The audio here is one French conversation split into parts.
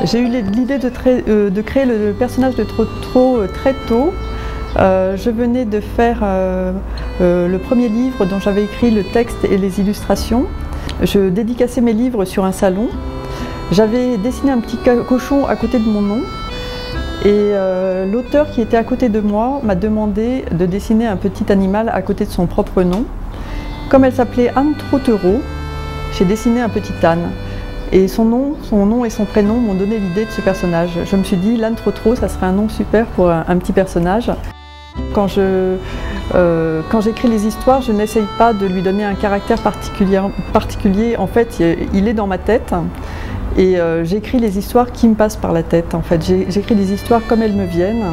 J'ai eu l'idée de créer le personnage de Trotro très tôt. Je venais de faire le premier livre dont j'avais écrit le texte et les illustrations. Je dédicaçais mes livres sur un salon. J'avais dessiné un petit cochon à côté de mon nom. Et l'auteur qui était à côté de moi m'a demandé de dessiner un petit animal à côté de son propre nom. Comme elle s'appelait Anne Trottereau, j'ai dessiné un petit âne. Et son nom et son prénom m'ont donné l'idée de ce personnage. Je me suis dit, l'Anne Trottereau, ça serait un nom super pour un petit personnage. Quand j'écris les histoires, je n'essaye pas de lui donner un caractère particulier. En fait, il est dans ma tête. Et j'écris les histoires qui me passent par la tête. En fait, j'écris les histoires comme elles me viennent,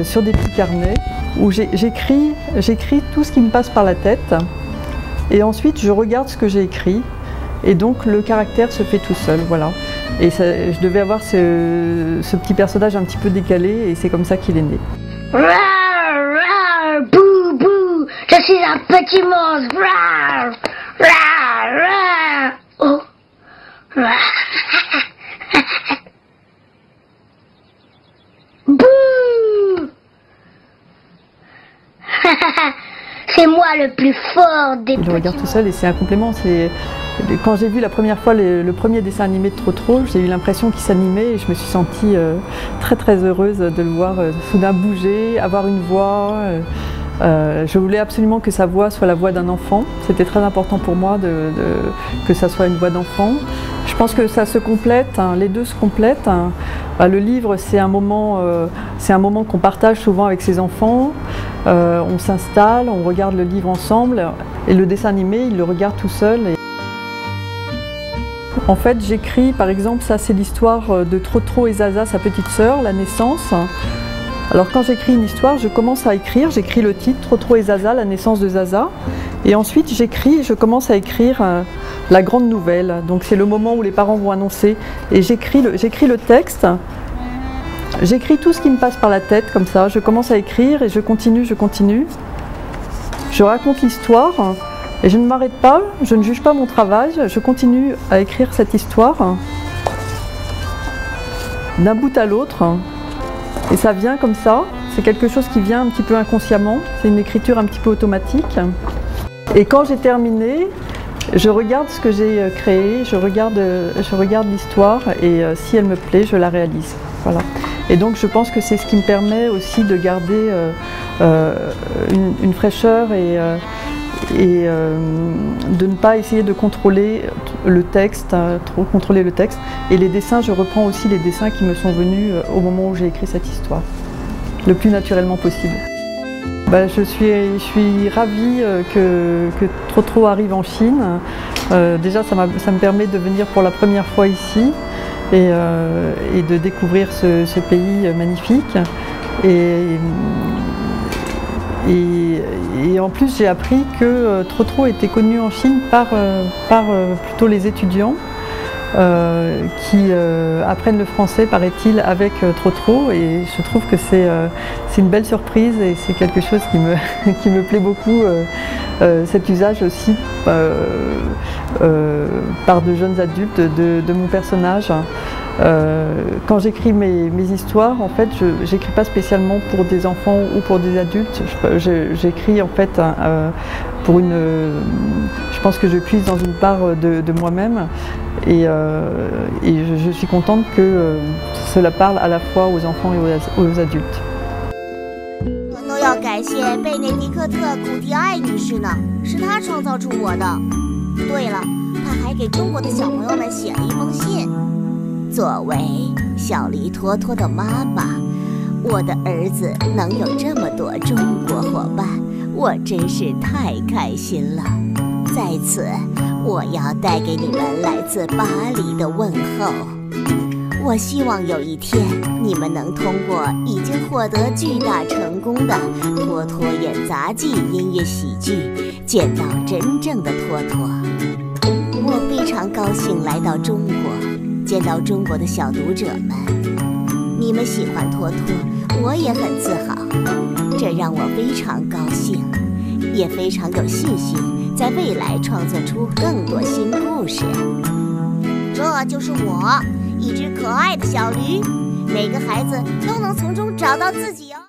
sur des petits carnets, où j'écris tout ce qui me passe par la tête. Et ensuite, je regarde ce que j'ai écrit. Et donc le caractère se fait tout seul, voilà. Et je devais avoir ce petit personnage un petit peu décalé et c'est comme ça qu'il est né. Rar, rar, bou, bou, je suis un petit monstre. Rar, rar, rar. Oh. Rar. Bouh. C'est moi le plus fort des petits. Il le regarde tout seul et c'est un complément. Quand j'ai vu la première fois le premier dessin animé de Trotro, j'ai eu l'impression qu'il s'animait et je me suis sentie très très heureuse de le voir soudain bouger, avoir une voix. Je voulais absolument que sa voix soit la voix d'un enfant. C'était très important pour moi que ça soit une voix d'enfant. Je pense que ça se complète, hein, les deux se complètent. Hein. Le livre, c'est un moment qu'on partage souvent avec ses enfants. On s'installe, on regarde le livre ensemble et le dessin animé, il le regarde tout seul. En fait, j'écris, par exemple, ça c'est l'histoire de Trotro et Zaza, sa petite sœur, la naissance. Alors quand j'écris une histoire, je commence à écrire, j'écris le titre, Trotro et Zaza, la naissance de Zaza. Et ensuite je commence à écrire la grande nouvelle. Donc c'est le moment où les parents vont annoncer. Et j'écris le texte, j'écris tout ce qui me passe par la tête, comme ça. Je commence à écrire et je continue. Je raconte l'histoire. Et je ne m'arrête pas, je ne juge pas mon travail, je continue à écrire cette histoire d'un bout à l'autre. Et ça vient comme ça, c'est quelque chose qui vient un petit peu inconsciemment, c'est une écriture un petit peu automatique. Et quand j'ai terminé, je regarde ce que j'ai créé, je regarde l'histoire et si elle me plaît, je la réalise. Voilà. Et donc je pense que c'est ce qui me permet aussi de garder une fraîcheur et de ne pas essayer de contrôler le texte, trop contrôler le texte. Et les dessins, je reprends aussi les dessins qui me sont venus au moment où j'ai écrit cette histoire, le plus naturellement possible. Je suis ravie que Trotro arrive en Chine. Déjà, ça me permet de venir pour la première fois ici et de découvrir ce pays magnifique. Et en plus, j'ai appris que Trotro était connu en Chine par plutôt les étudiants qui apprennent le français, paraît-il, avec Trotro. Et je trouve que c'est une belle surprise et c'est quelque chose qui me plaît beaucoup, cet usage aussi par de jeunes adultes de mon personnage. Quand j'écris mes histoires, en fait, je n'écris pas spécialement pour des enfants ou pour des adultes. J'écris en fait je pense que je puise dans une part de moi-même et je suis contente que cela parle à la fois aux enfants et aux adultes. 都要感谢贝内迪克特·古迪埃女士呢，是她创造出我的。对了，她还给中国的小朋友们写了一封信。作为小黎托托的妈妈，我的儿子能有这么多中国伙伴，我真是太开心了。在此，我要带给你们来自巴黎的问候。我希望有一天，你们能通过已经获得巨大成功的托托演杂技音乐喜剧，见到真正的托托。我非常高兴来到中国，见到中国的小读者们。你们喜欢托托，我也很自豪，这让我非常高兴，也非常有信心，在未来创作出更多新故事。这就是我。一只可爱的小驴，每个孩子都能从中找到自己哦。